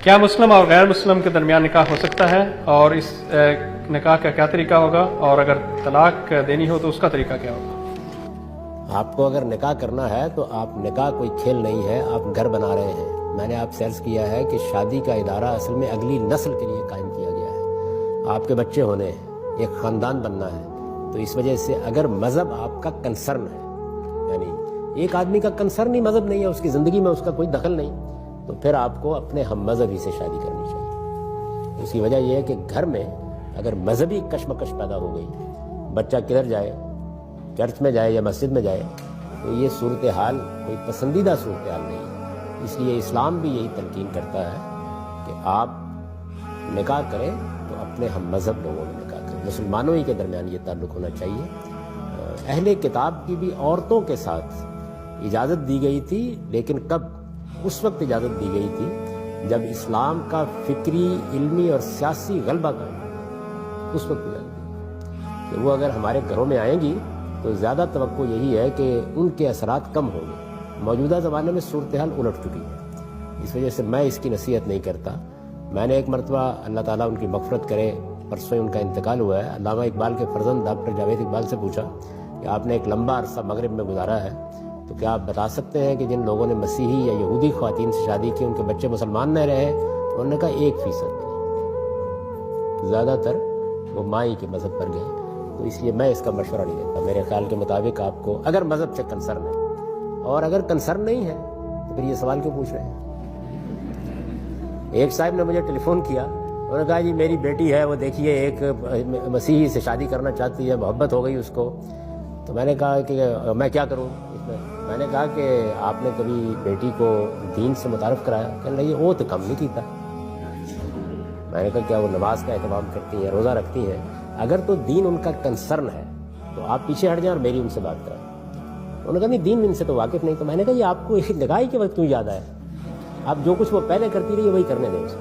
کیا مسلم اور غیر مسلم کے درمیان نکاح ہو سکتا ہے اور اس نکاح کا کیا طریقہ ہوگا، اور اگر طلاق دینی ہو تو اس کا طریقہ کیا ہوگا؟ آپ کو اگر نکاح کرنا ہے تو آپ نکاح کوئی کھیل نہیں ہے، آپ گھر بنا رہے ہیں۔ میں نے آپ سے عرض کیا ہے کہ شادی کا ادارہ اصل میں اگلی نسل کے لیے قائم کیا گیا ہے، آپ کے بچے ہونے ہیں، ایک خاندان بننا ہے۔ تو اس وجہ سے اگر مذہب آپ کا کنسرن ہے، یعنی ایک آدمی کا کنسرن ہی مذہب نہیں ہے، اس کی زندگی میں اس کا کوئی دخل نہیں، تو پھر آپ کو اپنے ہم مذہبی سے شادی کرنی چاہیے۔ اس کی وجہ یہ ہے کہ گھر میں اگر مذہبی کشمکش پیدا ہو گئی، بچہ کدھر جائے، چرچ میں جائے یا مسجد میں جائے، تو یہ صورتحال کوئی پسندیدہ صورتحال نہیں ہے۔ اس لیے اسلام بھی یہی تلقین کرتا ہے کہ آپ نکاح کریں تو اپنے ہم مذہب لوگوں میں نکاح کریں، مسلمانوں ہی کے درمیان یہ تعلق ہونا چاہیے۔ اہل کتاب کی بھی عورتوں کے ساتھ اجازت دی گئی تھی، لیکن کب؟ اس وقت اجازت دی گئی تھی جب اسلام کا فکری، علمی اور سیاسی غلبہ قائم، اس وقت اجازت دی کہ وہ اگر ہمارے گھروں میں آئیں گی تو زیادہ توقع یہی ہے کہ ان کے اثرات کم ہوں گے۔ موجودہ زمانے میں صورتحال الٹ چکی ہے، اس وجہ سے میں اس کی نصیحت نہیں کرتا۔ میں نے ایک مرتبہ، اللہ تعالیٰ ان کی مغفرت کرے، پرسوں ان کا انتقال ہوا ہے، علامہ اقبال کے فرزند ڈاکٹر جاوید اقبال سے پوچھا کہ آپ نے ایک لمبا عرصہ مغرب میں گزارا ہے، تو کیا آپ بتا سکتے ہیں کہ جن لوگوں نے مسیحی یا یہودی خواتین سے شادی کی ان کے بچے مسلمان نہ رہے؟ انہوں نے کہا 1% نہیں، زیادہ تر وہ مائی کے مذہب پر گئے۔ تو اس لیے میں اس کا مشورہ نہیں دیتا۔ میرے خیال کے مطابق آپ کو اگر مذہب سے کنسرن ہے، اور اگر کنسرن نہیں ہے تو پھر یہ سوال کیوں پوچھ رہے ہیں؟ ایک صاحب نے مجھے ٹیلی فون کیا، انہوں نے کہا جی میری بیٹی ہے، وہ دیکھیے ایک مسیحی سے شادی کرنا چاہتی ہے، محبت ہو گئی اس کو۔ تو میں نے کہا کہ میں کیا کروں اس میں نے کہا کہ آپ نے کبھی بیٹی کو دین سے متعارف کرایا؟ کہنے لگی وہ تو کم نہیں کیتا۔ میں نے کہا کیا وہ نماز کا اہتمام کرتی ہیں، روزہ رکھتی ہیں؟ اگر تو دین ان کا کنسرن ہے تو آپ پیچھے ہٹ جائیں اور میری ان سے بات کریں۔ انہوں نے کہا نہیں دین ان سے تو واقف نہیں۔ تو میں نے کہا یہ آپ کو نکاح کے وقت کیوں یاد آیا؟ آپ جو کچھ وہ پہلے کرتی رہی ہے وہی کرنے دیں اسے۔